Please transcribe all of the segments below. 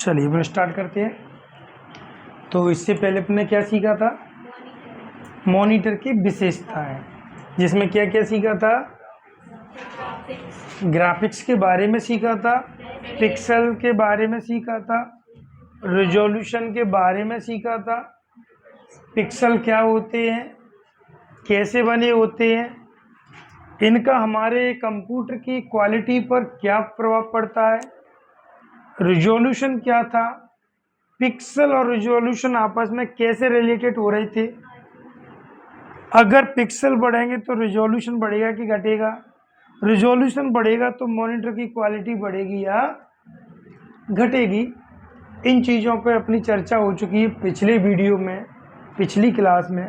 चलिए मैं स्टार्ट करते हैं। तो इससे पहले अपने क्या सीखा था? मॉनिटर की विशेषताएं, जिसमें क्या क्या सीखा था? ग्राफिक्स के बारे में सीखा था, पिक्सल के बारे में सीखा था, रिजोल्यूशन के बारे में सीखा था, पिक्सल क्या होते हैं, कैसे बने होते हैं, इनका हमारे कंप्यूटर की क्वालिटी पर क्या प्रभाव पड़ता है, रिजोल्यूशन क्या था, पिक्सल और रिजोल्यूशन आपस में कैसे रिलेटेड हो रहे थे, अगर पिक्सल बढ़ेंगे तो रिजोल्यूशन बढ़ेगा कि घटेगा, रिजोल्यूशन बढ़ेगा तो मॉनिटर की क्वालिटी बढ़ेगी या घटेगी। इन चीज़ों पे अपनी चर्चा हो चुकी है पिछले वीडियो में, पिछली क्लास में।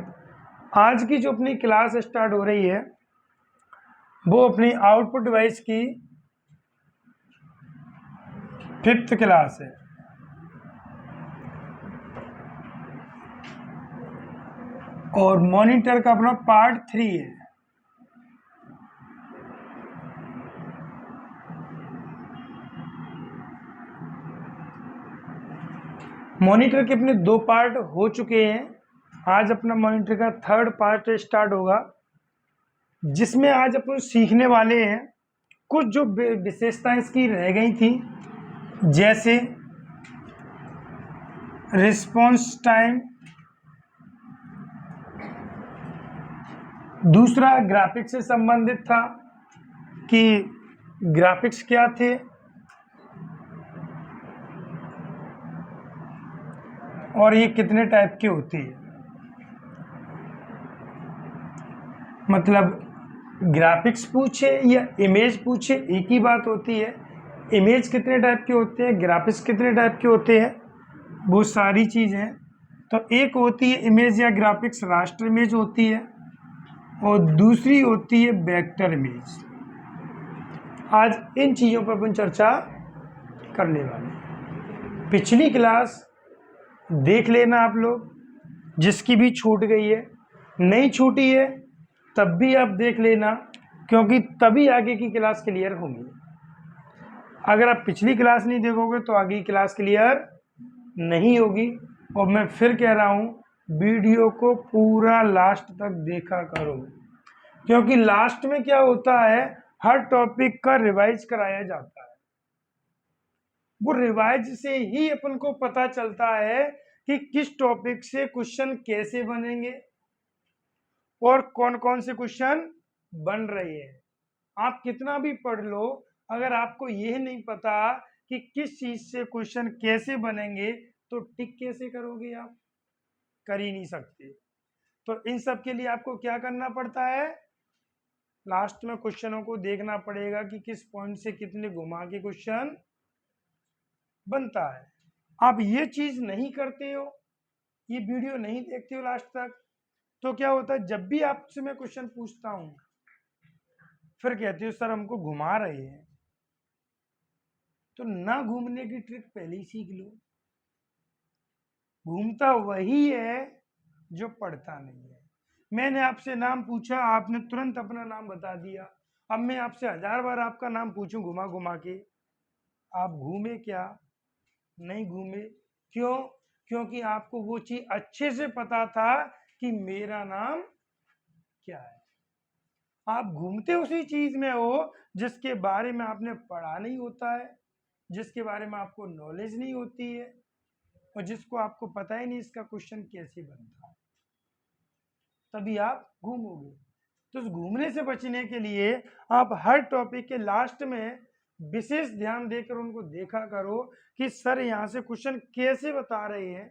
आज की जो अपनी क्लास स्टार्ट हो रही है वो अपनी आउटपुट डिवाइस की 5th क्लास है। और मॉनिटर का अपना पार्ट 3 है। मॉनिटर के अपने 2 पार्ट हो चुके हैं। आज अपना मॉनिटर का 3rd पार्ट स्टार्ट होगा, जिसमें आज अपन सीखने वाले हैं कुछ जो विशेषताएं इसकी रह गई थी, जैसे रिस्पॉन्स टाइम, दूसरा ग्राफिक्स से संबंधित था कि ग्राफिक्स क्या थे, और ये कितने टाइप की होती है। मतलब ग्राफिक्स पूछे या इमेज पूछे एक ही बात होती है। इमेज कितने टाइप के होते हैं, ग्राफिक्स कितने टाइप के होते हैं, वो सारी चीज़ें। तो एक होती है इमेज या ग्राफिक्स रास्टर इमेज होती है, और दूसरी होती है वेक्टर इमेज। आज इन चीज़ों पर अपन चर्चा करने वाले हैं। पिछली क्लास देख लेना आप लोग, जिसकी भी छूट गई है, नहीं छूटी है तब भी आप देख लेना, क्योंकि तभी आगे की क्लास क्लियर होगी। अगर आप पिछली क्लास नहीं देखोगे तो आगे की क्लास क्लियर नहीं होगी। और मैं फिर कह रहा हूँ, वीडियो को पूरा लास्ट तक देखा करो, क्योंकि लास्ट में क्या होता है, हर टॉपिक का रिवाइज कराया जाता है। वो रिवाइज से ही अपन को पता चलता है कि किस टॉपिक से क्वेश्चन कैसे बनेंगे और कौन कौन से क्वेश्चन बन रहे हैं। आप कितना भी पढ़ लो, अगर आपको यह नहीं पता कि किस चीज से क्वेश्चन कैसे बनेंगे तो टिक कैसे करोगे? आप कर ही नहीं सकते। तो इन सब के लिए आपको क्या करना पड़ता है, लास्ट में क्वेश्चनों को देखना पड़ेगा कि किस पॉइंट से कितने घुमा के क्वेश्चन बनता है। आप ये चीज नहीं करते हो, ये वीडियो नहीं देखते हो लास्ट तक, तो क्या होता है, जब भी आपसे मैं क्वेश्चन पूछता हूं फिर कहते हो सर हमको घुमा रहे हैं। तो ना घूमने की ट्रिक पहले ही सीख लो। घूमता वही है जो पढ़ता नहीं है। मैंने आपसे नाम पूछा, आपने तुरंत अपना नाम बता दिया। अब मैं आपसे 1000 बार आपका नाम पूछूं घुमा घुमा के, आप घूमे क्या? नहीं घूमे। क्यों? क्योंकि आपको वो चीज अच्छे से पता था कि मेरा नाम क्या है। आप घूमते उसी चीज में हो जिसके बारे में आपने पढ़ा नहीं होता है, जिसके बारे में आपको नॉलेज नहीं होती है, और जिसको आपको पता ही नहीं इसका क्वेश्चन कैसे बनता है। तभी आप घूमोगे। तो उस घूमने से बचने के लिए आप हर टॉपिक के लास्ट में विशेष ध्यान देकर उनको देखा करो कि सर यहाँ से क्वेश्चन कैसे बता रहे हैं,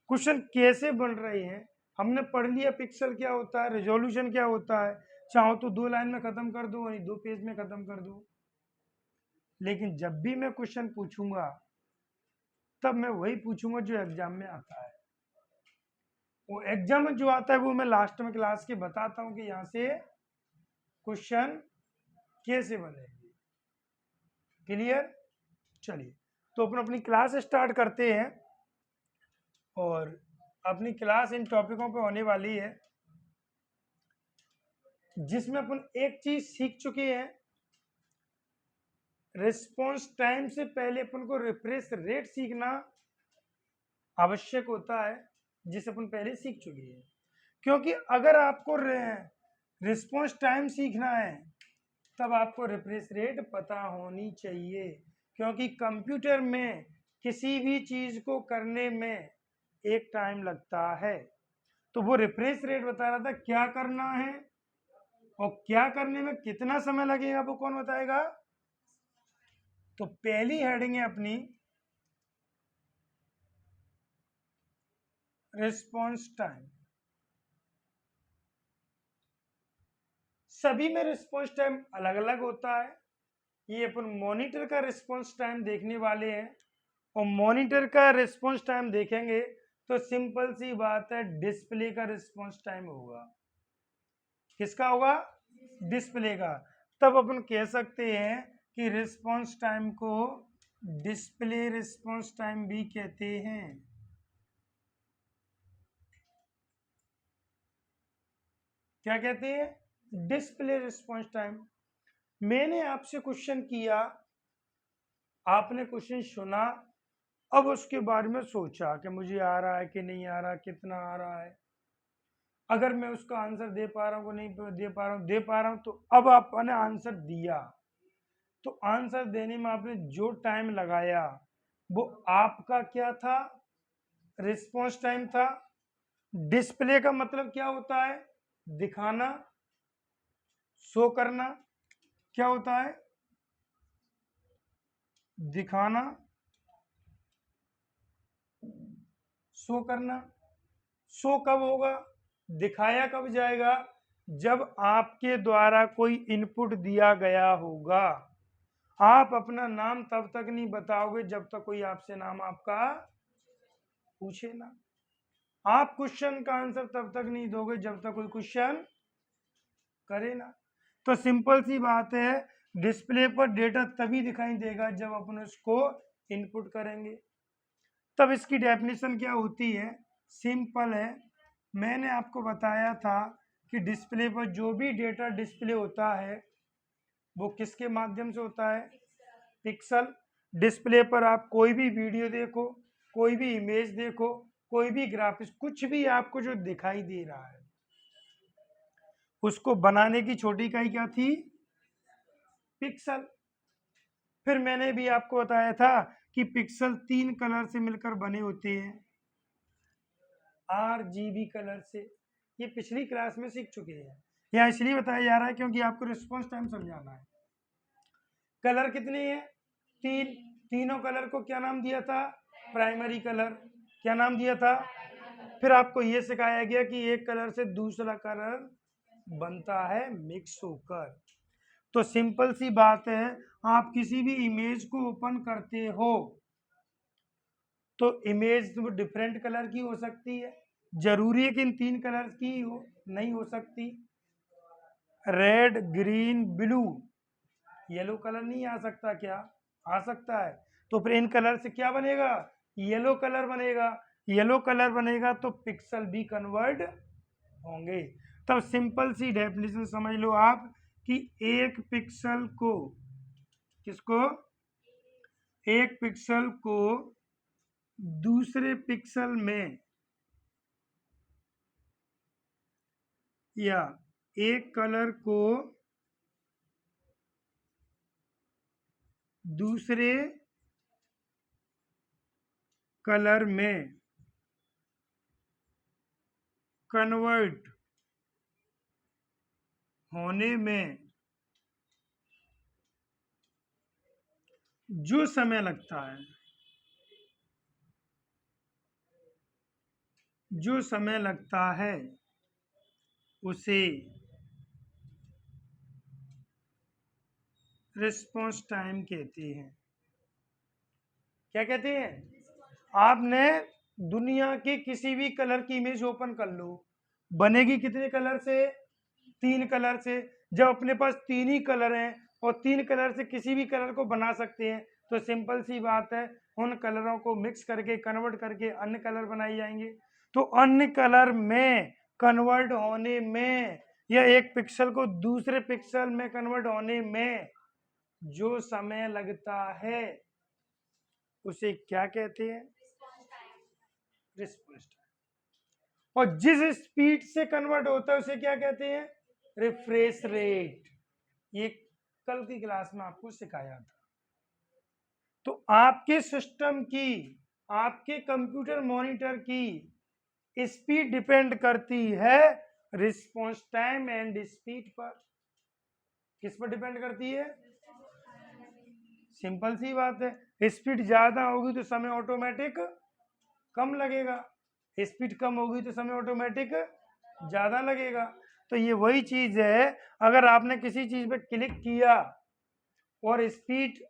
क्वेश्चन कैसे बन रहे हैं। हमने पढ़ लिया पिक्सल क्या होता है, रेजोल्यूशन क्या होता है, चाहो तो 2 लाइन में खत्म कर दो, 2 पेज में खत्म कर दो। लेकिन जब भी मैं क्वेश्चन पूछूंगा तब मैं वही पूछूंगा जो एग्जाम में आता है। वो एग्जाम में जो आता है वो मैं लास्ट में क्लास के बताता हूं कि यहाँ से क्वेश्चन कैसे बनेंगे। क्लियर? चलिए तो अपन अपनी क्लास स्टार्ट करते हैं, और अपनी क्लास इन टॉपिकों पे होने वाली है, जिसमें अपन एक चीज सीख चुके हैं, रिस्पॉन्स टाइम से पहले अपन को रिफ्रेश रेट सीखना आवश्यक होता है, जिसे अपन पहले सीख चुके हैं। क्योंकि अगर आपको रिस्पॉन्स टाइम सीखना है तब आपको रिफ्रेश रेट पता होनी चाहिए, क्योंकि कंप्यूटर में किसी भी चीज को करने में एक टाइम लगता है। तो वो रिफ्रेश रेट बता रहा था क्या करना है और क्या करने में कितना समय लगेगा, वो कौन बताएगा? तो पहली हेडिंग है अपनी रिस्पॉन्स टाइम। सभी में रिस्पॉन्स टाइम अलग अलग होता है। ये अपन मॉनिटर का रिस्पॉन्स टाइम देखने वाले हैं, और मॉनिटर का रिस्पॉन्स टाइम देखेंगे तो सिंपल सी बात है, डिस्प्ले का रिस्पॉन्स टाइम होगा। किसका होगा? डिस्प्ले का। तब अपन कह सकते हैं कि रिस्पॉन्स टाइम को डिस्प्ले रिस्पॉन्स टाइम भी कहते हैं। क्या कहते हैं? Display response time. मैंने आपसे क्वेश्चन किया, आपने क्वेश्चन सुना, अब उसके बारे में सोचा कि मुझे आ रहा है कि नहीं आ रहा, कितना आ रहा है। अगर मैं उसका आंसर दे पा रहा हूँ, नहीं दे पा रहा हूँ, दे पा रहा हूँ, तो अब आपने आंसर दिया। तो आंसर देने में आपने जो टाइम लगाया वो आपका क्या था? रिस्पॉन्स टाइम था। डिस्प्ले का मतलब क्या होता है? दिखाना, शो करना। क्या होता है? दिखाना, शो करना। शो कब होगा? दिखाया कब जाएगा? जब आपके द्वारा कोई इनपुट दिया गया होगा। आप अपना नाम तब तक नहीं बताओगे जब तक कोई आपसे नाम आपका पूछे ना। आप क्वेश्चन का आंसर तब तक नहीं दोगे जब तक कोई क्वेश्चन करे ना। तो सिंपल सी बात है, डिस्प्ले पर डेटा तभी दिखाई देगा जब अपन उसको इनपुट करेंगे। तब इसकी डेफिनेशन क्या होती है? सिंपल है। मैंने आपको बताया था कि डिस्प्ले पर जो भी डेटा डिस्प्ले होता है वो किसके माध्यम से होता है? पिक्सल। डिस्प्ले पर आप कोई भी वीडियो देखो, कोई भी इमेज देखो, कोई भी ग्राफिक्स, कुछ भी आपको जो दिखाई दे रहा है उसको बनाने की छोटी इकाई क्या थी? पिक्सल। फिर मैंने भी आपको बताया था कि पिक्सल 3 कलर से मिलकर बने होते हैं, RGB कलर से। ये पिछली क्लास में सीख चुके हैं। यहाँ इसलिए बताया जा रहा है क्योंकि आपको रिस्पॉन्स टाइम समझाना है। कलर कितने हैं? 3। तीनों कलर को क्या नाम दिया था? Primary colour. क्या नाम दिया था? फिर आपको यह सिखाया गया कि एक कलर से दूसरा कलर बनता है मिक्स होकर। तो सिंपल सी बात है, आप किसी भी इमेज को ओपन करते हो तो इमेज डिफरेंट कलर की हो सकती है। जरूरी है कि इन 3 कलर की हो? नहीं हो सकती। Red, green, blue, yellow colour नहीं आ सकता क्या? आ सकता है। तो फिर इन कलर से क्या बनेगा? येलो कलर बनेगा। येलो कलर बनेगा तो पिक्सल भी कन्वर्ट होंगे। तब सिंपल सी डेफिनेशन समझ लो आप कि एक पिक्सल को, किसको? एक पिक्सल को दूसरे पिक्सल में, या एक कलर को दूसरे कलर में कन्वर्ट होने में जो समय लगता है, जो समय लगता है उसे रिस्पॉन्स टाइम कहते हैं। क्या कहते हैं? आपने दुनिया के किसी भी कलर की इमेज ओपन कर लो, बनेगी कितने कलर से? 3 कलर से। जब अपने पास 3 ही कलर हैं और 3 कलर से किसी भी कलर को बना सकते हैं, तो सिंपल सी बात है, उन कलरों को मिक्स करके कन्वर्ट करके अन्य कलर बनाए जाएंगे। तो अन्य कलर में कन्वर्ट होने में, या एक पिक्सल को दूसरे पिक्सल में कन्वर्ट होने में जो समय लगता है उसे क्या कहते हैं? Response time. और जिस स्पीड से कन्वर्ट होता है उसे क्या कहते हैं? Refresh rate. ये कल की क्लास में आपको सिखाया था। तो आपके सिस्टम की, आपके कंप्यूटर मॉनिटर की स्पीड डिपेंड करती है रिस्पॉन्स टाइम एंड स्पीड पर। किस पर डिपेंड करती है? सिंपल सी बात है, स्पीड ज्यादा होगी तो समय ऑटोमेटिक कम लगेगा, स्पीड कम होगी तो समय ऑटोमेटिक ज्यादा लगेगा। तो ये वही चीज है, अगर आपने किसी चीज पे क्लिक किया और स्पीड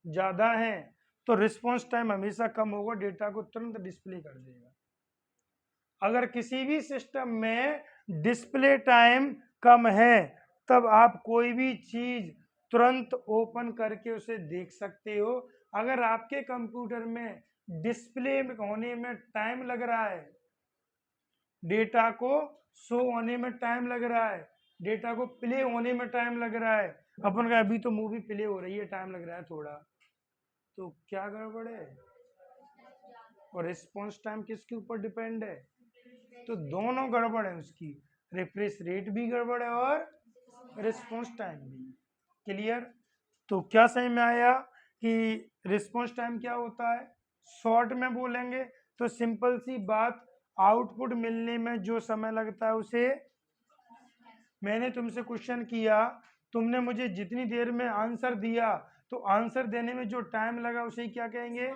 ज्यादा है तो रिस्पॉन्स टाइम हमेशा कम होगा, डेटा को तुरंत डिस्प्ले कर देगा। अगर किसी भी सिस्टम में डिस्प्ले टाइम कम है तब आप कोई भी चीज तुरंत ओपन करके उसे देख सकते हो। अगर आपके कंप्यूटर में डिस्प्ले होने में टाइम लग रहा है, डेटा को शो होने में टाइम लग रहा है, डेटा को प्ले होने में टाइम लग रहा है, अपन का अभी तो मूवी प्ले हो रही है, टाइम लग रहा है थोड़ा, तो क्या गड़बड़ है? और रिस्पॉन्स टाइम किसके ऊपर डिपेंड है? तो दोनों गड़बड़ है उसकी, रिफ्रेश रेट भी गड़बड़ है और रिस्पॉन्स टाइम भी। क्लियर? तो क्या समझ में आया कि रिस्पॉन्स टाइम क्या होता है? शॉर्ट में बोलेंगे तो सिंपल सी बात, आउटपुट मिलने में जो समय लगता है उसे, मैंने तुमसे क्वेश्चन किया, तुमने मुझे जितनी देर में आंसर दिया तो आंसर देने में जो टाइम लगा उसे क्या कहेंगे?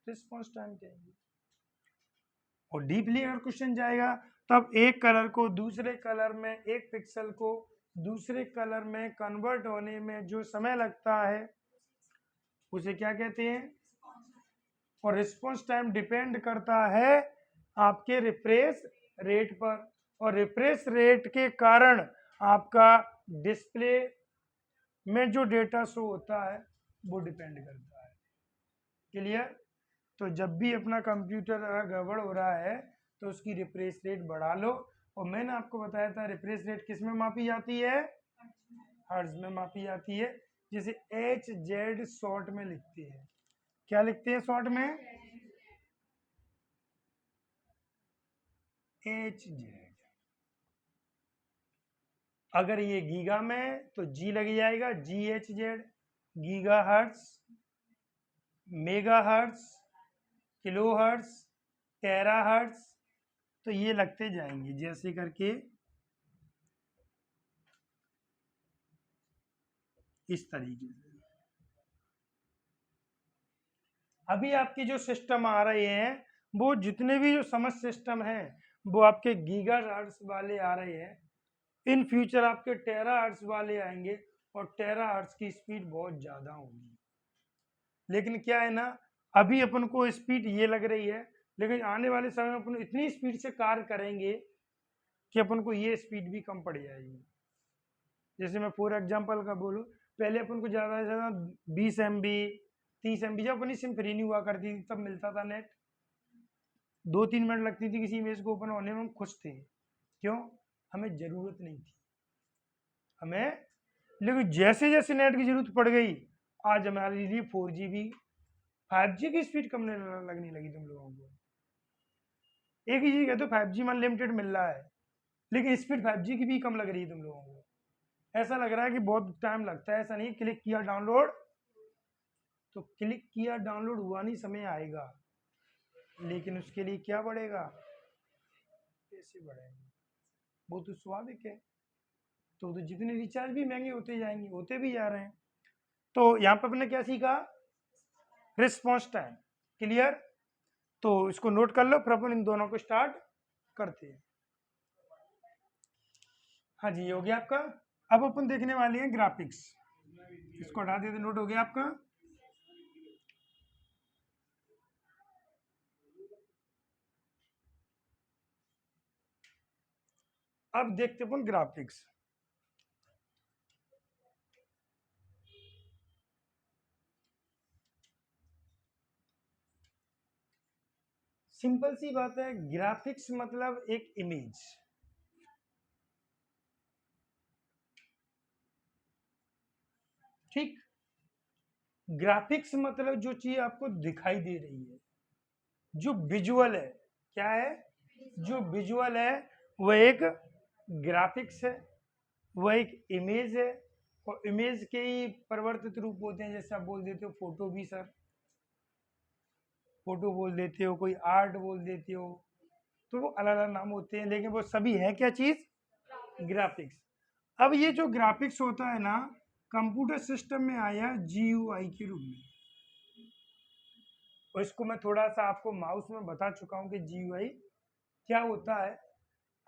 रिस्पॉन्स टाइम कहेंगे। और डीपली अगर क्वेश्चन जाएगा तब एक कलर को दूसरे कलर में, एक पिक्सल को दूसरे कलर में कन्वर्ट होने में जो समय लगता है उसे क्या कहते हैं? और रिस्पॉन्स टाइम डिपेंड करता है आपके रिफ्रेश रेट पर, और रिफ्रेश रेट के कारण आपका डिस्प्ले में जो डेटा शो होता है वो डिपेंड करता है। क्लियर? तो जब भी अपना कंप्यूटर अगर गड़बड़ हो रहा है तो उसकी रिफ्रेश रेट बढ़ा लो। और मैंने आपको बताया था रिफ्रेश रेट किस में मापी जाती है? हर्ट्ज में मापी जाती है, जिसे एच जेड शॉर्ट में लिखते हैं। क्या लिखते हैं शॉर्ट में? H Z. अगर ये गीगा में तो जी लग जाएगा, G H Z, gigahertz, megahertz, kilohertz, terahertz, तो ये लगते जाएंगे जैसे करके इस तरीके से। अभी आपके जो सिस्टम आ रहे हैं वो जितने भी जो समझ सिस्टम हैं वो आपके गीगा हर्ट्ज वाले आ रहे हैं, इन फ्यूचर आपके टेरा हर्ट्ज वाले आएंगे और टेरा हर्ट्ज की स्पीड बहुत ज़्यादा होगी। लेकिन क्या है ना, अभी अपन को स्पीड ये लग रही है, लेकिन आने वाले समय में अपन इतनी स्पीड से कार्य करेंगे कि अपन को ये स्पीड भी कम पड़ जाएगी। जैसे मैं फॉर एग्जांपल का बोलूँ, पहले अपन को ज़्यादा से ज़्यादा 20 MB 30 MB, जब अपनी सिम फ्री नहीं हुआ करती थी तब मिलता था नेट, 2-3 मिनट लगती थी किसी इमेज को ओपन होने में, हम खुश थे। क्यों? हमें ज़रूरत नहीं थी हमें। लेकिन जैसे जैसे नेट की जरूरत पड़ गई, आज हमारे लिए 4GB 5G की स्पीड कम लगने लगी तुम लोगों को। एक ही चीज कहते हो 5G में अनलिमिटेड मिल रहा है, लेकिन स्पीड 5G की भी कम लग रही है तुम लोगों को। ऐसा लग रहा है कि बहुत टाइम लगता है, ऐसा नहीं, क्लिक किया डाउनलोड, तो क्लिक किया डाउनलोड हुआ नहीं, समय आएगा, लेकिन उसके लिए क्या बढ़ेगा? पैसे बढ़ेंगे। वो तो स्वाभाविक है। तो जितने रिचार्ज भी महंगे होते जाएंगे, होते भी जा रहे हैं। तो यहाँ पर अपने क्या सीखा? Response time. क्लियर? तो इसको नोट कर लो, फिर अपन इन दोनों को स्टार्ट करते हैं। हाँ जी, ये हो गया आपका। अब अपन देखने वाले हैं ग्राफिक्स। इसको हटा देते, नोट हो गया आपका। अब देखते अपन ग्राफिक्स। सिंपल सी बात है, ग्राफिक्स मतलब एक इमेज। ठीक। ग्राफिक्स मतलब जो चीज आपको दिखाई दे रही है, जो विजुअल है, क्या है, जो विजुअल है वह एक ग्राफिक्स है, वह एक इमेज है। और इमेज के ही परिवर्तित रूप होते हैं, जैसे आप बोल देते हो फोटो भी सर, फोटो बोल देते हो, कोई आर्ट बोल देते हो, तो वो अलग अलग नाम होते हैं, लेकिन वो सभी है क्या चीज, ग्राफिक्स। अब ये जो ग्राफिक्स होता है ना, कंप्यूटर सिस्टम में आया जीयूआई के रूप में, और इसको मैं थोड़ा सा आपको माउस में बता चुका हूं कि जीयूआई क्या होता है।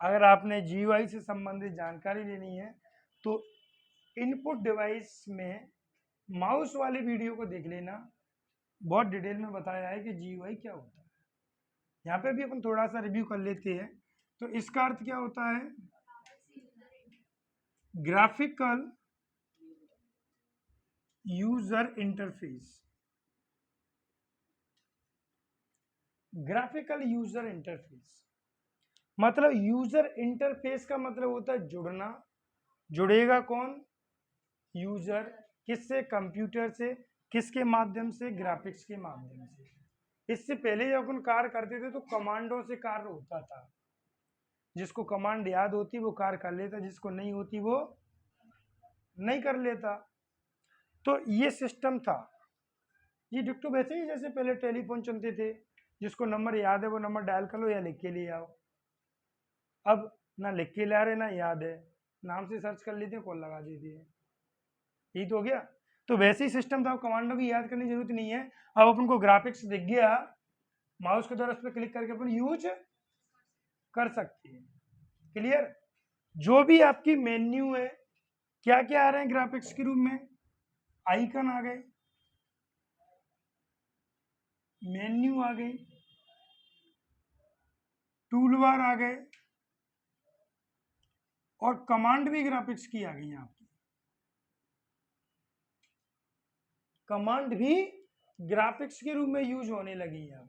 अगर आपने जीयूआई से संबंधित जानकारी लेनी है तो इनपुट डिवाइस में माउस वाले वीडियो को देख लेना, बहुत डिटेल में बताया है कि जीयूआई क्या होता है। यहाँ पे भी अपन थोड़ा सा रिव्यू कर लेते हैं। तो इसका अर्थ क्या होता है, graphical user interface. Graphical user interface मतलब यूजर इंटरफेस का मतलब होता है जुड़ना। जुड़ेगा कौन, यूजर। किससे, कंप्यूटर से। किसके माध्यम से, ग्राफिक्स के माध्यम से। इससे पहले जब अपन कार्य करते थे तो कमांडों से कार्य होता था, जिसको कमांड याद होती वो कार्य कर लेता, जिसको नहीं होती वो नहीं कर लेता। तो ये सिस्टम था। ये डिक्टो वैसे ही जैसे पहले टेलीफोन चलते थे, जिसको नंबर याद है वो नंबर डायल कर लो या लिख के ले आओ। अब ना लिख के ला रहे ना याद है, नाम से सर्च कर लेते हैं, कॉल लगा देते हैं, यही तो हो गया। तो वैसे ही सिस्टम था, कमांडो की याद करने की जरूरत नहीं है। अब अपन को ग्राफिक्स दिख गया, माउस के द्वारा उस पर क्लिक करके अपन यूज कर सकते हैं। क्लियर। जो भी आपकी मेन्यू है, क्या क्या आ रहे हैं ग्राफिक्स के रूप में, आइकन आ गए, मेन्यू आ गई, टूल बार आ गए, और कमांड भी ग्राफिक्स की आ गई। आपकी कमांड भी ग्राफिक्स के रूप में यूज होने लगी है।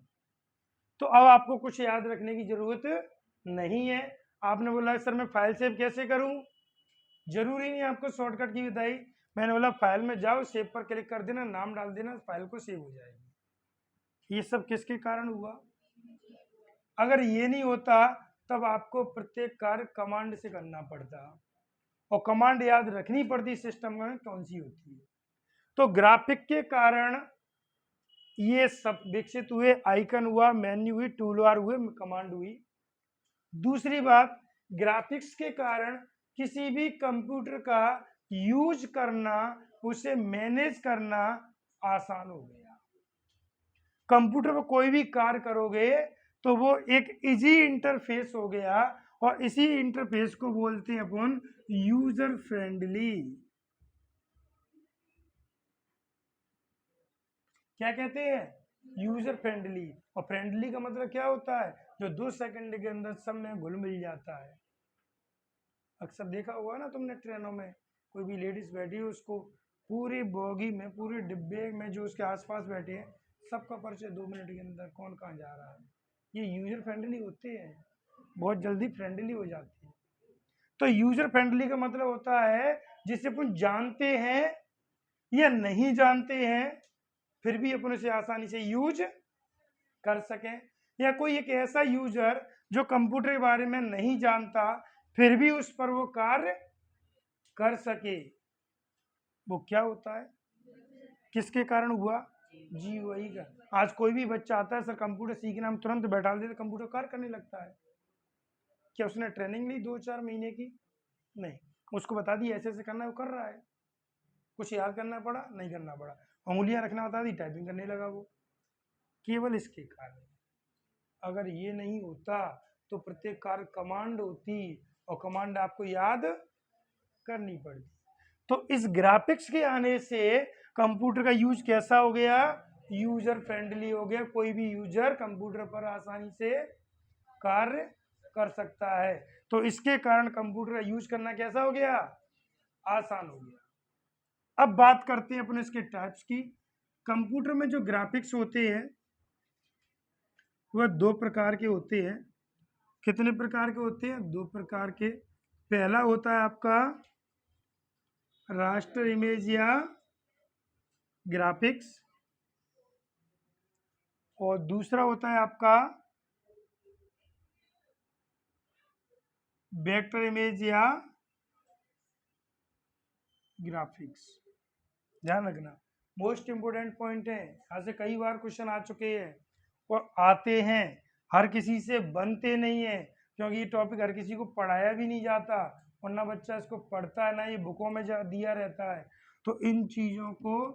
तो अब आपको कुछ याद रखने की जरूरत नहीं है। आपने बोला सर मैं फाइल सेव कैसे करूं, जरूरी नहीं आपको शॉर्टकट की बताई। मैंने बोला फाइल में जाओ, सेव पर क्लिक कर देना, नाम डाल देना, फाइल को सेव हो जाएगी। ये सब किसके कारण हुआ, अगर ये नहीं होता तब आपको प्रत्येक कार्य कमांड से करना पड़ता, और कमांड याद रखनी पड़ती सिस्टम में कौन सी होती है। तो ग्राफिक के कारण ये सब विकसित हुए, आइकन हुआ, मेन्यू हुई, टूल बार हुए, कमांड हुई। दूसरी बात, ग्राफिक्स के कारण किसी भी कंप्यूटर का यूज करना, उसे मैनेज करना आसान हो गया। कंप्यूटर पर कोई भी कार्य करोगे तो वो एक इजी इंटरफेस हो गया, और इसी इंटरफेस को बोलते हैं अपन यूजर फ्रेंडली। क्या कहते हैं, यूजर फ्रेंडली। और फ्रेंडली का मतलब क्या होता है, जो 2 सेकंड के अंदर सब में घुल मिल जाता है। अक्सर देखा होगा ना तुमने, ट्रेनों में कोई भी लेडीज बैठी है, उसको पूरी बोगी में, पूरे डिब्बे में जो उसके आसपास बैठे हैं, सबका परिचय 2 मिनट के अंदर, कौन कहाँ जा रहा है। ये यूजर फ्रेंडली होते हैं, बहुत जल्दी फ्रेंडली हो जाती है। तो यूजर फ्रेंडली का मतलब होता है जिसे अपन जानते हैं या नहीं जानते हैं, फिर भी अपन उसे आसानी से यूज कर सकें। या कोई एक ऐसा यूजर जो कंप्यूटर के बारे में नहीं जानता, फिर भी उस पर वो कार्य कर सके, वो क्या होता है, किसके कारण हुआ, जीयूआई का। आज कोई भी बच्चा आता है सर कंप्यूटर सीखना, हम तुरंत बैठा देते, कंप्यूटर कार्य करने लगता है। क्या उसने ट्रेनिंग ली 2-4 महीने की, नहीं, उसको बता दी ऐसे ऐसे करना है, वो कर रहा है। कुछ याद करना पड़ा, नहीं करना पड़ा, उंगलियां रखना बता दी, टाइपिंग करने लगा वो, केवल इसके कारण। अगर ये नहीं होता तो प्रत्येक कार्य कमांड होती, और कमांड आपको याद करनी पड़ती। तो इस ग्राफिक्स के आने से कंप्यूटर का यूज कैसा हो गया, यूजर फ्रेंडली हो गया। कोई भी यूजर कंप्यूटर पर आसानी से कार्य कर सकता है। तो इसके कारण कंप्यूटर का यूज करना कैसा हो गया, आसान हो गया। अब बात करते हैं अपन इसके टाइप्स की। कंप्यूटर में जो ग्राफिक्स होते हैं वह 2 प्रकार के होते हैं। कितने प्रकार के होते हैं, 2 प्रकार के। पहला होता है आपका रास्टर इमेज या ग्राफिक्स, और दूसरा होता है आपका वेक्टर इमेज या ग्राफिक्स। ध्यान रखना, मोस्ट इंपोर्टेंट पॉइंट है, यहाँ से कई बार क्वेश्चन आ चुके हैं और आते हैं, हर किसी से बनते नहीं है, क्योंकि ये टॉपिक हर किसी को पढ़ाया भी नहीं जाता, और ना बच्चा इसको पढ़ता है, ना ये बुकों में दिया रहता है। तो इन चीज़ों को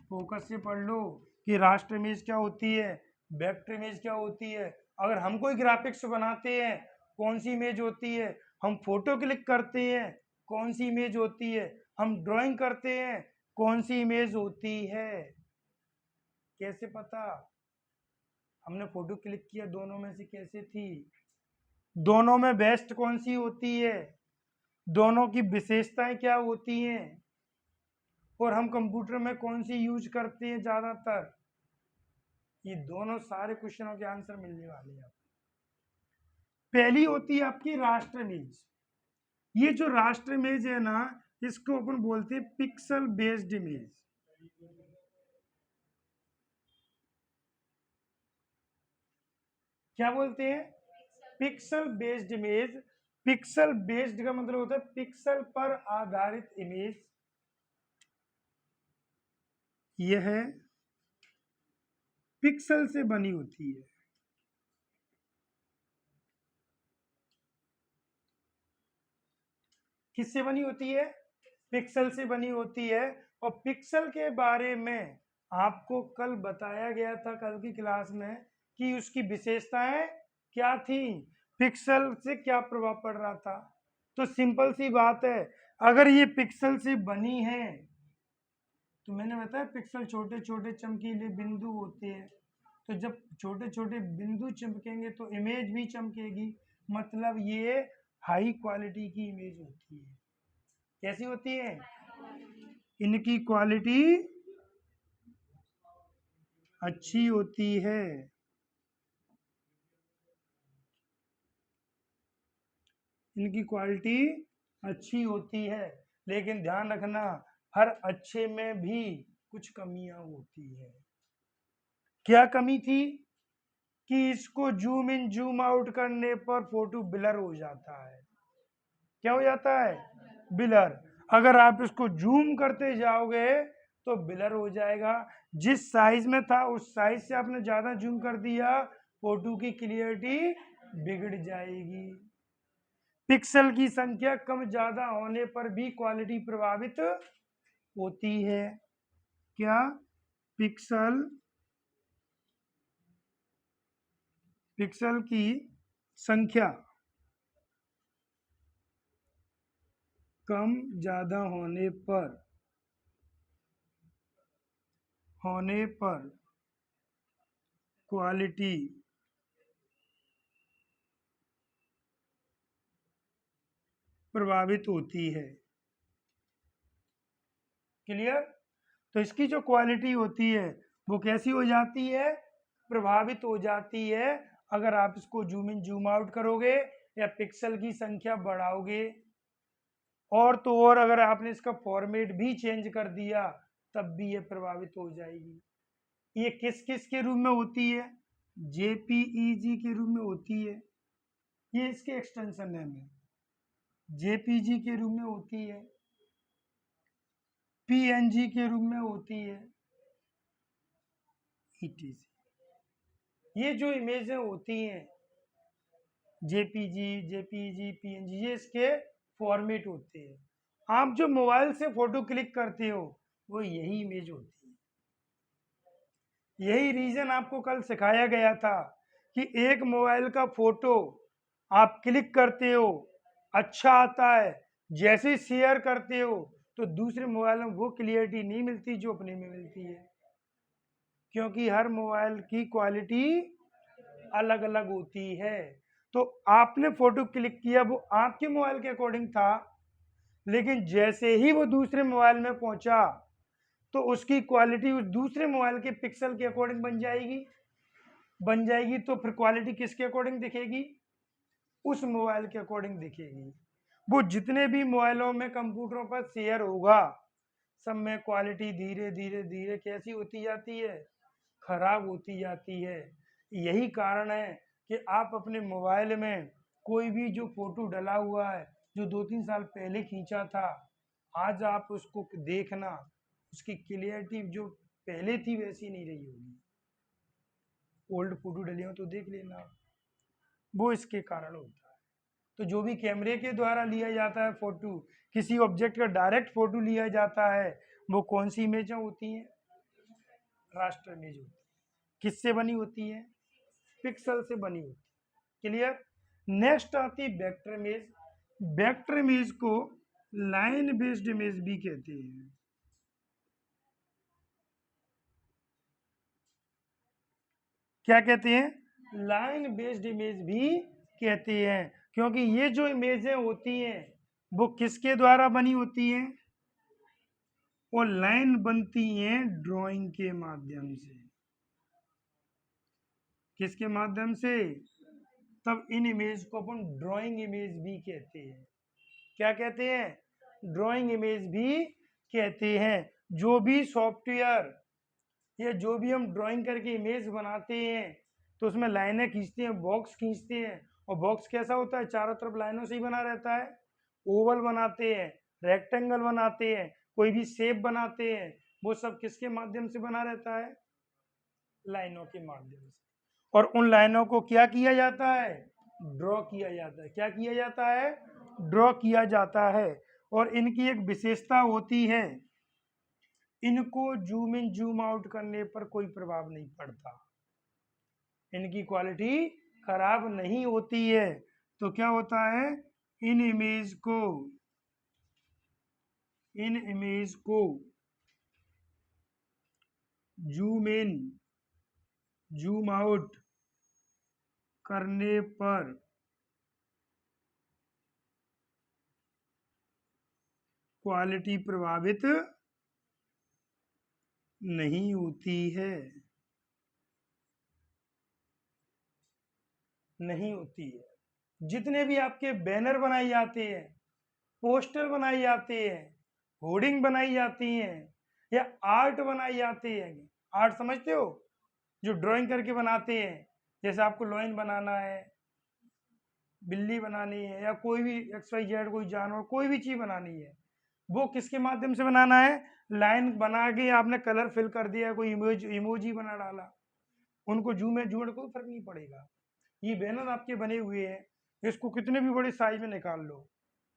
फोकस से पढ़ लो कि रास्टर इमेज क्या होती है, वेक्टर इमेज क्या होती है। अगर हम कोई ग्राफिक्स बनाते हैं, कौन सी इमेज होती है, हम फोटो क्लिक करते हैं, कौन सी इमेज होती है, हम ड्राइंग करते हैं, कौन सी इमेज होती है, कैसे पता? हमने फोटो क्लिक किया, दोनों में से कैसे थी, दोनों में बेस्ट कौन सी होती है, दोनों की विशेषताएं क्या होती हैं, और हम कंप्यूटर में कौन सी यूज करते हैं ज़्यादातर, ये दोनों सारे क्वेश्चनों के आंसर मिलने वाले हैं। पहली होती है आपकी रास्टर इमेज। ये जो रास्टर इमेज है ना, इसको अपन बोलते हैं पिक्सल बेस्ड इमेज। क्या बोलते हैं? Pixel based image. Pixel based का मतलब होता है पिक्सल पर आधारित इमेज। यह पिक्सल से बनी होती है। किससे बनी होती है? पिक्सल से बनी होती है। और पिक्सल के बारे में आपको कल बताया गया था, कल की क्लास में, कि उसकी विशेषताएं क्या थी, पिक्सल से क्या प्रभाव पड़ रहा था। तो सिंपल सी बात है, अगर ये पिक्सल से बनी है, तो मैंने बताया पिक्सल छोटे छोटे चमकीले बिंदु होते हैं, तो जब छोटे छोटे बिंदु चमकेंगे तो इमेज भी चमकेगी, मतलब ये हाई क्वालिटी की इमेज होती है। कैसी होती है? इनकी क्वालिटी अच्छी होती है। इनकी क्वालिटी अच्छी होती है, लेकिन ध्यान रखना, हर अच्छे में भी कुछ कमियां होती है। क्या कमी थी? कि इसको जूम इन जूम आउट करने पर फोटो ब्लर हो जाता है। क्या हो जाता है? ब्लर। अगर आप इसको जूम करते जाओगे तो ब्लर हो जाएगा। जिस साइज में था उस साइज से आपने ज्यादा जूम कर दिया, फोटो की क्लियरिटी बिगड़ जाएगी। पिक्सल की संख्या कम ज्यादा होने पर भी क्वालिटी प्रभावित होती है। क्या? पिक्सल पिक्सल की संख्या कम ज्यादा होने पर क्वालिटी प्रभावित होती है। क्लियर? तो इसकी जो क्वालिटी होती है वो कैसी हो जाती है? प्रभावित हो जाती है, अगर आप इसको जूम इन जूम आउट करोगे या पिक्सल की संख्या बढ़ाओगे। और तो और अगर आपने इसका फॉर्मेट भी चेंज कर दिया तब भी ये प्रभावित हो जाएगी। ये किस किस के रूप में होती है? जेपीईजी के रूप में होती है, ये इसके एक्सटेंशन नेम है। जेपीजी के रूप में होती है, पीएनजी के रूप में होती है, ईटीसी। ये जो इमेजें होती हैं जेपीजी, जेपीजी, पीएनजी, ये इसके फॉर्मेट होते हैं। आप जो मोबाइल से फोटो क्लिक करते हो वो यही इमेज होती है। यही रीजन आपको कल सिखाया गया था कि एक मोबाइल का फोटो आप क्लिक करते हो, अच्छा आता है, जैसे शेयर करते हो तो दूसरे मोबाइल में वो क्लियरिटी नहीं मिलती जो अपने में मिलती है, क्योंकि हर मोबाइल की क्वालिटी अलग अलग होती है। तो आपने फोटो क्लिक किया, वो आपके मोबाइल के अकॉर्डिंग था, लेकिन जैसे ही वो दूसरे मोबाइल में पहुंचा तो उसकी क्वालिटी उस दूसरे मोबाइल के पिक्सल के अकॉर्डिंग बन जाएगी। तो फिर क्वालिटी किसके अकॉर्डिंग दिखेगी? उस मोबाइल के अकॉर्डिंग दिखेगी। वो जितने भी मोबाइलों में कंप्यूटरों पर शेयर होगा, सब में क्वालिटी धीरे धीरे धीरे कैसी होती जाती है, खराब होती जाती है। यही कारण है कि आप अपने मोबाइल में कोई भी जो फोटो डला हुआ है जो 2-3 साल पहले खींचा था, आज आप उसको देखना, उसकी क्लियरिटी जो पहले थी वैसी नहीं रही होगी। ओल्ड फोटो डली हो तो देख लेना, वो इसके कारण होता है। तो जो भी कैमरे के द्वारा लिया जाता है फोटो, किसी ऑब्जेक्ट का डायरेक्ट फोटो लिया जाता है, वो कौन सी इमेज होती हैं, रास्टर इमेज होती है। किससे बनी होती है, पिक्सल से बनी होती है। क्लियर। नेक्स्ट आती है वेक्टर इमेज। वेक्टर इमेज को लाइन बेस्ड इमेज भी कहते हैं। क्या कहते हैं, लाइन बेस्ड इमेज भी कहते हैं, क्योंकि ये जो इमेजें होती हैं वो किसके द्वारा बनी होती हैं, वो लाइन बनती हैं ड्राइंग के माध्यम से। किसके माध्यम से, तब इन इमेज को अपन ड्राइंग इमेज भी कहते हैं। क्या कहते हैं, ड्राइंग इमेज भी कहते हैं। जो भी सॉफ्टवेयर या जो भी हम ड्राइंग करके इमेज बनाते हैं तो उसमें लाइनें खींचते हैं, बॉक्स खींचते हैं, और बॉक्स कैसा होता है, चारों तरफ लाइनों से ही बना रहता है। ओवल बनाते हैं, रेक्टेंगल बनाते हैं, कोई भी शेप बनाते हैं, वो सब किसके माध्यम से बना रहता है, लाइनों के माध्यम से। और उन लाइनों को क्या किया जाता है, ड्रॉ किया जाता है। क्या किया जाता है, ड्रॉ किया जाता है। और इनकी एक विशेषता होती है, इनको जूम इन जूम आउट करने पर कोई प्रभाव नहीं पड़ता, इनकी क्वालिटी खराब नहीं होती है। तो क्या होता है, इन इमेज को जूम इन जूम आउट करने पर क्वालिटी प्रभावित नहीं होती है, नहीं होती है। जितने भी आपके बैनर बनाए जाते हैं, पोस्टर बनाए जाते हैं, होर्डिंग बनाई जाती हैं, या आर्ट बनाई जाती है, आर्ट समझते हो, जो ड्राइंग करके बनाते हैं, जैसे आपको लाइन बनाना है, बिल्ली बनानी है, या कोई भी XYZ कोई जानवर, कोई भी चीज बनानी है, वो किसके माध्यम से बनाना है, लाइन बना के आपने कलर फिल कर दिया, कोई इमोजी बना डाला, उनको जूम में जूम कोई फर्क नहीं पड़ेगा। ये बैनर आपके बने हुए हैं, इसको कितने भी बड़े साइज में निकाल लो,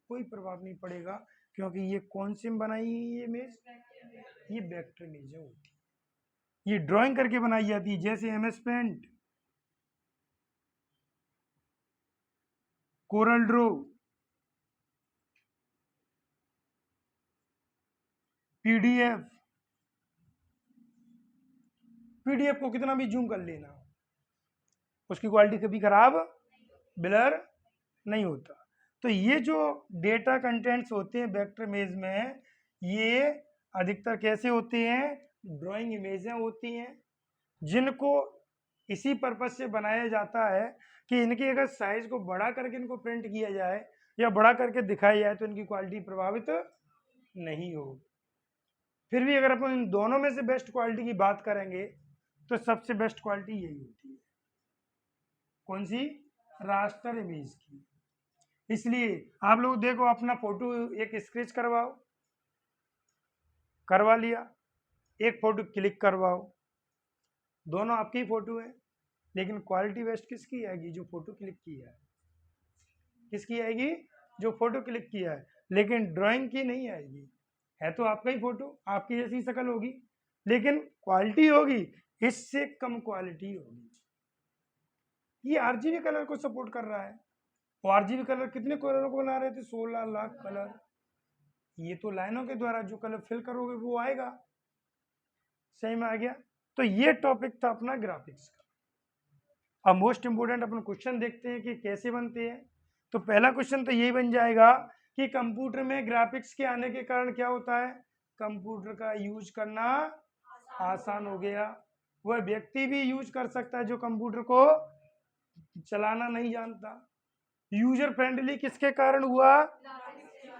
कोई प्रभाव नहीं पड़ेगा, क्योंकि ये कौन सी बनाई है ये इमेज, ये वेक्टर इमेज होती है। ये ड्राइंग करके बनाई जाती है, जैसे MS paint, Corel draw, PDF। PDF को कितना भी जूम कर लेना, उसकी क्वालिटी कभी खराब ब्लर नहीं होता। तो ये जो डेटा कंटेंट्स होते हैं वेक्टर इमेज में, ये अधिकतर कैसे होते हैं, ड्राइंग इमेजें होती हैं, जिनको इसी पर्पज से बनाया जाता है कि इनके अगर साइज को बड़ा करके इनको प्रिंट किया जाए या बड़ा करके दिखाया जाए तो इनकी क्वालिटी प्रभावित नहीं हो। फिर भी अगर अपन इन दोनों में से बेस्ट क्वालिटी की बात करेंगे तो सबसे बेस्ट क्वालिटी यही होती है, कौन सी, रास्टर इमेज की। इसलिए आप लोग देखो, अपना फोटो एक स्केच करवाओ, करवा लिया, एक फोटो क्लिक करवाओ, दोनों आपकी फोटो है, लेकिन क्वालिटी बेस्ट किसकी आएगी, जो फोटो क्लिक किया है। किसकी आएगी, जो फोटो क्लिक किया है, लेकिन ड्राइंग की नहीं आएगी। है तो आपका ही फोटो, आपकी जैसी शक्ल होगी, लेकिन क्वालिटी होगी इससे कम क्वालिटी होगी। ये RGB कलर को सपोर्ट कर रहा है, और RGB कलर कितने कलरों को बना रहे थे, 16 लाख कलर। ये तो लाइनों के द्वारा जो कलर फिल करोगे वो आएगा, सही में आ गया। तो ये टॉपिक था अपना ग्राफिक्स का। अब मोस्ट इंपोर्टेंट अपन क्वेश्चन देखते हैं कि कैसे बनते हैं। तो पहला क्वेश्चन तो यही बन जाएगा कि कंप्यूटर में ग्राफिक्स के आने के कारण क्या होता है, कंप्यूटर का यूज करना आसान हो गया। वह व्यक्ति भी यूज कर सकता है जो कंप्यूटर को चलाना नहीं जानता। यूजर फ्रेंडली किसके कारण हुआ,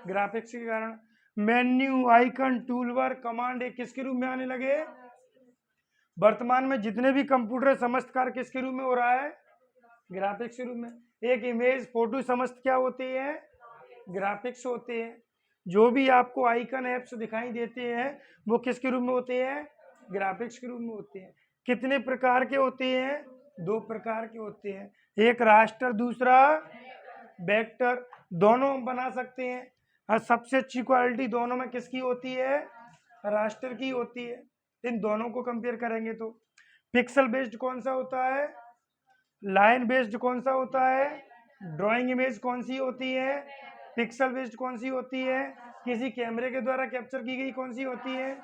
ग्राफिक्स के कारण। मेन्यू, आइकन, टूलबार, कमांड, ये किसके रूप में आने लगे? वर्तमान में जितने भी कंप्यूटर समस्त कार्य किसके रूप में हो रहा है? ग्राफिक्स के रूप में। एक इमेज, फोटो समस्त क्या होती है? ग्राफिक्स होते हैं। जो भी आपको आइकन ऐप्स दिखाई देते हैं वो किसके रूप में होते हैं? ग्राफिक्स के रूप में होते हैं। कितने प्रकार के होते हैं? 2 प्रकार के होते हैं, एक रास्टर, दूसरा वेक्टर। दोनों हम बना सकते हैं और सबसे अच्छी क्वालिटी दोनों में किसकी होती है? रास्टर की होती है। इन दोनों को कंपेयर करेंगे तो पिक्सल बेस्ड कौन सा होता है? लाइन बेस्ड कौन सा होता है? ड्राइंग इमेज कौन सी होती है? पिक्सल बेस्ड कौन सी होती है? किसी कैमरे के द्वारा कैप्चर की गई कौन सी होती है?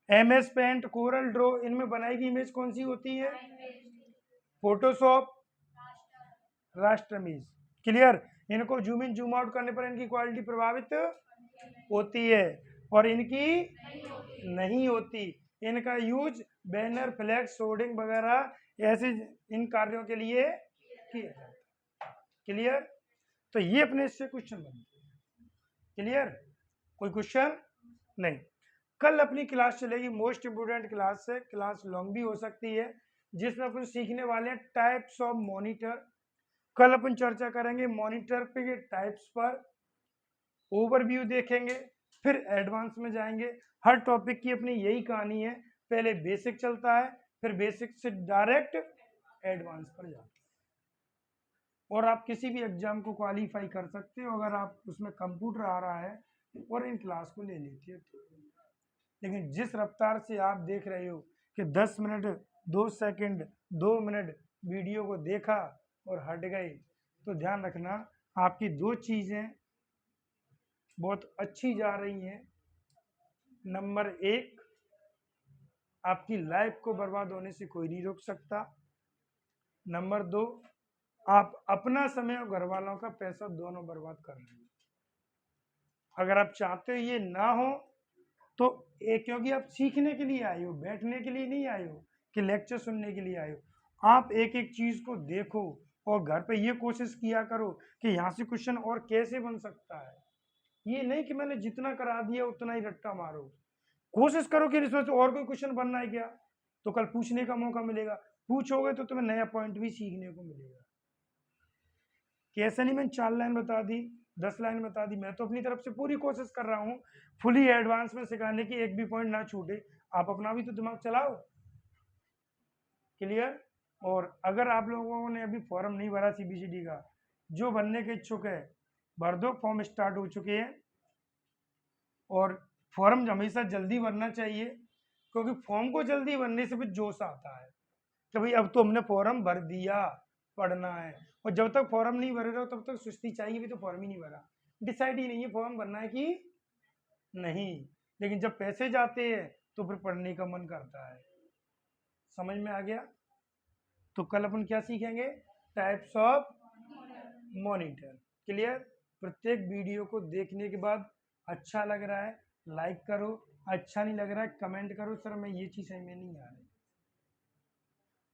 MS पेंट, कोरल ड्रॉ, इनमें बनाई गई इमेज कौन सी होती है? Photoshop, raster image. क्लियर? इनको जूम इन जूम आउट करने पर इनकी क्वालिटी प्रभावित होती है और इनकी नहीं होती। इनका यूज बैनर, फ्लैक्स, होर्डिंग वगैरह ऐसे इन कार्यों के लिए किया जाता है। क्लियर? तो ये अपने इससे क्वेश्चन बनते हैं। क्लियर? कोई क्वेश्चन नहीं। कल अपनी क्लास चलेगी मोस्ट इंपोर्टेंट क्लास है, क्लास लॉन्ग भी हो सकती है, जिसमें अपन सीखने वाले हैं टाइप्स ऑफ मॉनिटर। कल अपन चर्चा करेंगे मॉनिटर पे के टाइप्स पर, ओवरव्यू देखेंगे, फिर एडवांस में जाएंगे। हर टॉपिक की अपनी यही कहानी है, पहले बेसिक चलता है, फिर बेसिक से डायरेक्ट एडवांस पर जाते हैं और आप किसी भी एग्जाम को क्वालिफाई कर सकते हो अगर आप उसमें कंप्यूटर आ रहा है और इन क्लास को ले लेते हो तो। लेकिन जिस रफ्तार से आप देख रहे हो कि 10 मिनट 2 सेकंड 2 मिनट वीडियो को देखा और हट गए, तो ध्यान रखना आपकी 2 चीज़ें बहुत अच्छी जा रही हैं। नंबर 1, आपकी लाइफ को बर्बाद होने से कोई नहीं रोक सकता। नंबर 2, आप अपना समय और घर वालों का पैसा दोनों बर्बाद कर रहे हो। अगर आप चाहते हो ये ना हो तो क्योंकि आप सीखने के लिए आए हो, बैठने के लिए नहीं आए हो कि लेक्चर सुनने के लिए आए हो। आप एक एक चीज को देखो और घर पे ये कोशिश किया करो कि यहाँ से क्वेश्चन और कैसे बन सकता है। ये नहीं कि मैंने जितना करा दिया उतना ही रट्टा मारो। कोशिश करो कि इसमें से और कोई क्वेश्चन बनना है क्या, तो कल पूछने का मौका मिलेगा। पूछोगे तो तुम्हें नया पॉइंट भी सीखने को मिलेगा। कैसे नहीं, मैंने 4 लाइन बता दी, 10 लाइन बता दी, मैं तो अपनी तरफ से पूरी कोशिश कर रहा हूँ फुली एडवांस में सिखाने की, एक भी पॉइंट ना छूटे। आप अपना भी तो दिमाग चलाओ। क्लियर? और अगर आप लोगों ने अभी फॉर्म नहीं भरा CBCD का, जो भरने के इच्छुक है भर दो, फॉर्म स्टार्ट हो चुके हैं। और फॉर्म हमेशा जल्दी भरना चाहिए क्योंकि फॉर्म को जल्दी भरने से भी जोश आता है कि भाई अब तो हमने फॉर्म भर दिया, पढ़ना है। और जब तक फॉर्म नहीं भरे रहो तब तक सुस्ती चाहिए, भी तो फॉर्म ही नहीं भरा, डिसाइड ही नहीं है फॉर्म भरना है कि नहीं। लेकिन जब पैसे जाते हैं तो फिर पढ़ने का मन करता है। समझ में आ गया? तो कल अपन क्या सीखेंगे? Types of monitor. क्लियर? प्रत्येक वीडियो को देखने के बाद अच्छा लग रहा है लाइक करो, अच्छा नहीं लग रहा है कमेंट करो, सर मैं ये चीज़ समझ में नहीं आ रही।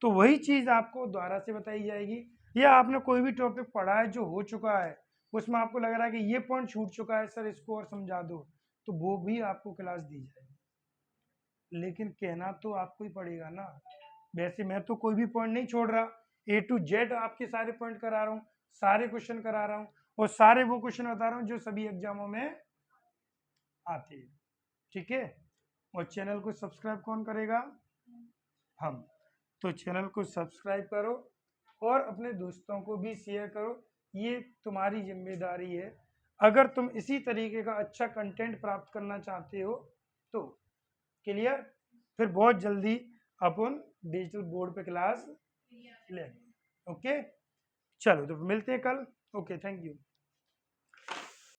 तो वही चीज़ आपको दोबारा से बताई जाएगी, या आपने कोई भी टॉपिक पढ़ा है जो हो चुका है, उसमें आपको लग रहा है कि ये पॉइंट छूट चुका है सर, इसको और समझा दो, तो वो भी आपको क्लास दी जाएगी। लेकिन कहना तो आपको ही पड़ेगा ना। वैसे मैं तो कोई भी पॉइंट नहीं छोड़ रहा, A to Z आपके सारे पॉइंट करा रहा हूँ, सारे क्वेश्चन करा रहा हूँ और सारे वो क्वेश्चन बता रहा हूँ जो सभी एग्जामों में आते हैं। ठीक है? और चैनल को सब्सक्राइब कौन करेगा? हम। तो चैनल को सब्सक्राइब करो और अपने दोस्तों को भी शेयर करो, ये तुम्हारी जिम्मेदारी है। अगर तुम इसी तरीके का अच्छा कंटेंट प्राप्त करना चाहते हो तो। क्लियर? फिर बहुत जल्दी अपन डिजिटल बोर्ड पे क्लास लेंगे। ओके, चलो तो मिलते हैं कल। Okay, thank you.